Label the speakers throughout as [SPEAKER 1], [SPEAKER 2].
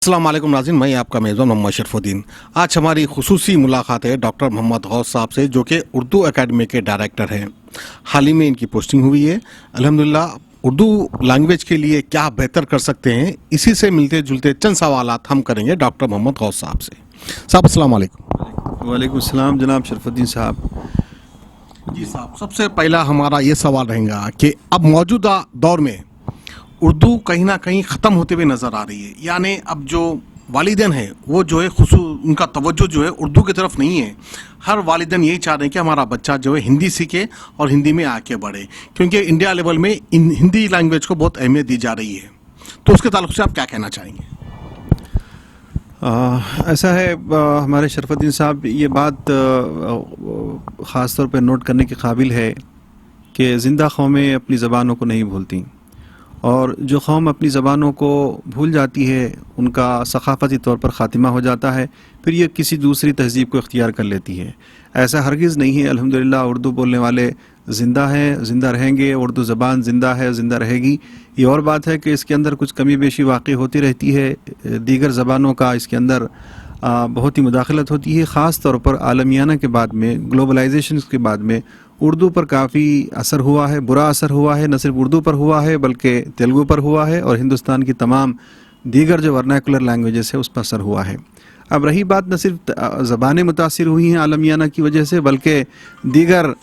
[SPEAKER 1] अस्सलाम वालेकुम नाज़रीन, मैं आपका मेज़बान मोहम्मद शरफुद्दीन। आज हमारी खुसूसी मुलाकात है डॉक्टर मोहम्मद गौस साहब से, जो कि उर्दू एकेडमी के डायरेक्टर हैं। हाल ही में इनकी पोस्टिंग हुई है। अल्हम्दुलिल्लाह उर्दू लैंग्वेज के लिए क्या बेहतर कर सकते हैं, इसी से मिलते जुलते चंद सवालात हम करेंगे डॉक्टर मोहम्मद गौस साहब से। साहब अस्सलाम वालेकुम।
[SPEAKER 2] वालेकुम सलाम जनाब शरफुद्दीन साहब।
[SPEAKER 1] जी साहब, सबसे पहला हमारा ये सवाल रहेगा कि अब मौजूदा दौर में उर्दू कहीं ना कहीं ख़त्म होते हुए नज़र आ रही है। यानी अब जो वालिदैन हैं वो जो है उनका तवज्जो जो है उर्दू की तरफ नहीं है। हर वालिदैन यही चाह रहे हैं कि हमारा बच्चा जो है हिंदी सीखे और हिंदी में आके बढ़े, क्योंकि इंडिया लेवल में हिंदी लैंग्वेज को बहुत अहमियत दी जा रही है। तो उसके ताल्लुक से आप क्या कहना चाहेंगे?
[SPEAKER 2] ऐसा है हमारे शरफुद्दीन साहब, ये बात ख़ास तौर पर नोट करने के काबिल है कि ज़िंदा कौमें अपनी ज़बानों को नहीं भूलती, और जो कौम अपनी ज़बानों को भूल जाती है उनका सक़ाफ़ती तौर पर ख़ात्मा हो जाता है, फिर ये किसी दूसरी तहज़ीब को इख्तियार कर लेती है। ऐसा हरगिज़ नहीं है। अल्हम्दुलिल्लाह उर्दू बोलने वाले ज़िंदा हैं, ज़िंदा रहेंगे। उर्दू ज़बान ज़िंदा है, ज़िंदा रहेगी। ये और बात है कि इसके अंदर कुछ कमी बेशी वाक़ई होती रहती है। दीगर ज़बानों का इसके अंदर बहुत ही मुदाखलत होती है। ख़ास तौर पर आलमियाना के बाद में, ग्लोबलाइजेशन के बाद में उर्दू पर काफ़ी असर हुआ है, बुरा असर हुआ है। न सिर्फ उर्दू पर हुआ है बल्कि तेलुगु पर हुआ है, और हिंदुस्तान की तमाम दीगर जो वर्नाकुलर लैंग्वेजेस है उस पर असर हुआ है। अब रही बात, न सिर्फ ज़बानें मुतासिर हुई हैं आलमियाना की वजह से, बल्कि दीगर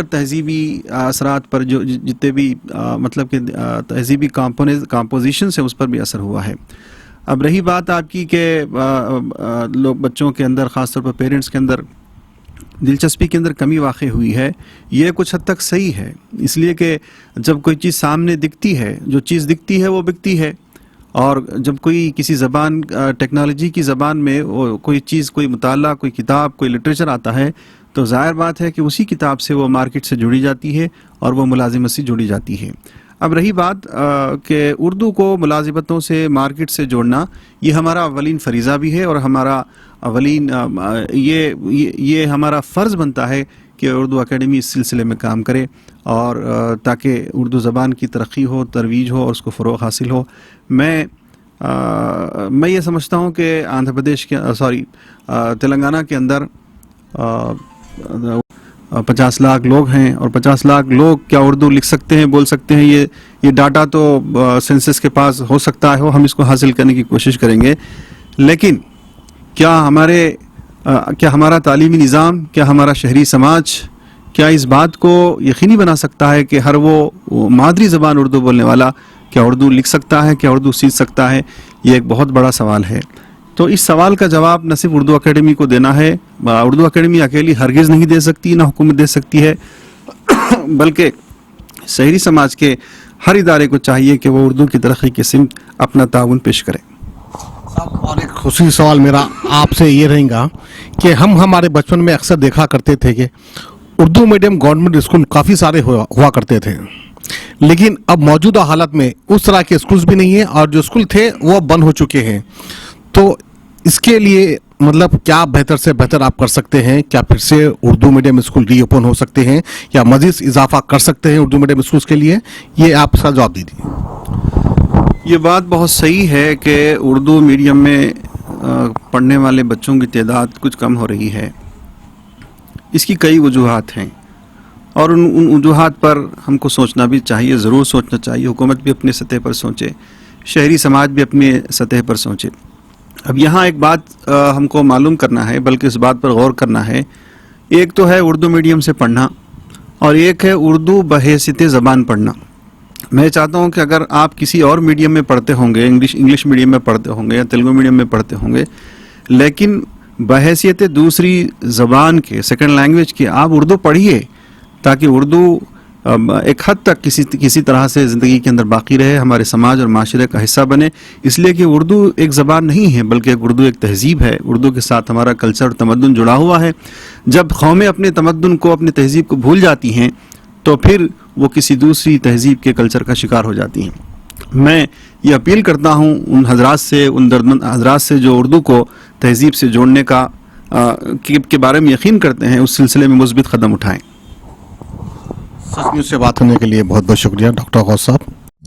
[SPEAKER 2] तहज़ीबी असरात पर जो जितने भी मतलब कि तहज़ीबी कॉम्पोजिशन है उस पर भी असर हुआ है। अब रही बात आपकी कि लोग बच्चों के अंदर, ख़ास तौर पर पेरेंट्स के अंदर दिलचस्पी के अंदर कमी वाक़ई हुई है, ये कुछ हद तक सही है। इसलिए कि जब कोई चीज़ सामने दिखती है, जो चीज़ दिखती है वो बिकती है, और जब कोई किसी ज़बान, टेक्नोलॉजी की ज़बान में वो कोई चीज़, कोई मुताला, कोई किताब, कोई लिटरेचर आता है, तो ज़ाहिर बात है कि उसी किताब से वो मार्केट से जुड़ी जाती है और वो मुलाजिमत से जुड़ी जाती है। अब रही बात कि उर्दू को मुलाजिमतों से, मार्केट से जोड़ना, ये हमारा अवलीन फरीज़ा भी है, और हमारा अवलीन ये हमारा फ़र्ज़ बनता है कि उर्दू एकेडमी इस सिलसिले में काम करे, और ताकि उर्दू ज़बान की तरक्की हो, तरवीज हो और उसको फ़रोग़ हासिल हो। मैं ये समझता हूँ कि आंध्र प्रदेश के तेलंगाना के अंदर 50 लाख लोग हैं, और 50 लाख लोग क्या उर्दू लिख सकते हैं, बोल सकते हैं? ये डाटा तो सेंसस के पास हो सकता है, हम इसको हासिल करने की कोशिश करेंगे। लेकिन क्या हमारा तालीमी निज़ाम, क्या हमारा शहरी समाज, क्या इस बात को यकीनी बना सकता है कि हर वो मादरी ज़बान उर्दू बोलने वाला क्या उर्दू लिख सकता है, क्या उर्दू सीख सकता है? ये एक बहुत बड़ा सवाल है। तो इस सवाल का जवाब न सिर्फ उर्दू एकेडमी को देना है, उर्दू एकेडमी अकेली हरगिज़ नहीं दे सकती, ना हुकूमत दे सकती है, बल्कि शहरी समाज के हर इदारे को चाहिए कि वो उर्दू की तरक्की की सिमत अपना ताउन पेश करें।
[SPEAKER 1] और एक खुशी सवाल मेरा आपसे ये रहेगा कि हम हमारे बचपन में अक्सर देखा करते थे कि उर्दू मीडियम गवर्नमेंट स्कूल काफ़ी सारे हुआ करते थे, लेकिन अब मौजूदा हालत में उस तरह के स्कूल्स भी नहीं है, और जो स्कूल थे वो बंद हो चुके हैं। तो इसके लिए मतलब क्या बेहतर से बेहतर आप कर सकते हैं? क्या फिर से उर्दू मीडियम स्कूल रीओपन हो सकते हैं, या मज़ीद इजाफा कर सकते हैं उर्दू मीडियम स्कूल्स के लिए? ये आप इसका जवाब दीजिए।
[SPEAKER 2] ये बात बहुत सही है कि उर्दू मीडियम में पढ़ने वाले बच्चों की तादाद कुछ कम हो रही है। इसकी कई वजूहात हैं, और उन वजूहात पर हमको सोचना भी चाहिए, ज़रूर सोचना चाहिए। हुकूमत भी अपने सतह पर सोचे, शहरी समाज भी अपने सतह पर सोचे। अब यहाँ एक बात हमको मालूम करना है, बल्कि इस बात पर गौर करना है। एक तो है उर्दू मीडियम से पढ़ना, और एक है उर्दू बहैसियत ज़बान पढ़ना। मैं चाहता हूँ कि अगर आप किसी और मीडियम में पढ़ते होंगे, इंग्लिश मीडियम में पढ़ते होंगे या तेलुगु मीडियम में पढ़ते होंगे, लेकिन बहैसियत दूसरी ज़बान के, सेकंड लैंग्वेज के, आप उर्दू पढ़िए, ताकि उर्दू एक हद तक किसी तरह से ज़िंदगी के अंदर बाकी रहे, हमारे समाज और माशरे का हिस्सा बने। इसलिए कि उर्दू एक ज़बान नहीं है, बल्कि उर्दू एक तहज़ीब है। उर्दू के साथ हमारा कल्चर और तमद्दुन जुड़ा हुआ है। जब कौमें अपने तमद्दुन को, अपनी तहज़ीब को भूल जाती हैं, तो फिर वो किसी दूसरी तहज़ीब के कल्चर का शिकार हो जाती हैं। मैं ये अपील करता हूँ उन हज़रात से, उन दर्दमंद हज़रात से जो उर्दू को तहज़ीब से जोड़ने के बारे में यकीन करते हैं, उस सिलसिले में मुस्बित कदम उठाएँ।
[SPEAKER 1] सच न्यूज़ से बात करने के लिए बहुत बहुत शुक्रिया डॉक्टर गौस साहब।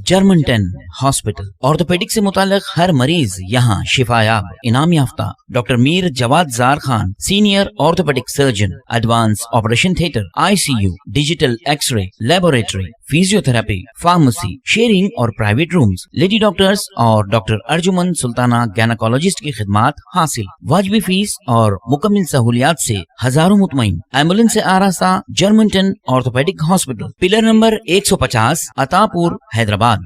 [SPEAKER 3] German 10 hospital. ऑर्थोपेडिक से मुताल्लिक हर मरीज यहाँ शिफायाब। इनाम याफ्ता doctor Mir Jawad Jar Khan, senior orthopedic surgeon. Advance operation theatre, ICU, digital x ray, laboratory, physiotherapy, pharmacy, sharing और प्राइवेट रूम्स। लेडी डॉक्टर्स और डॉक्टर अर्जुमन सुल्ताना गैनाकोलॉजिस्ट की खिदमात हासिल। वाजबी फीस और मुकम्मल सहूलियात से हजारों मुतमईन। एम्बुलेंस से आरास्ता German 10 orthopedic hospital, pillar number 150, Attapur, Hyderabad.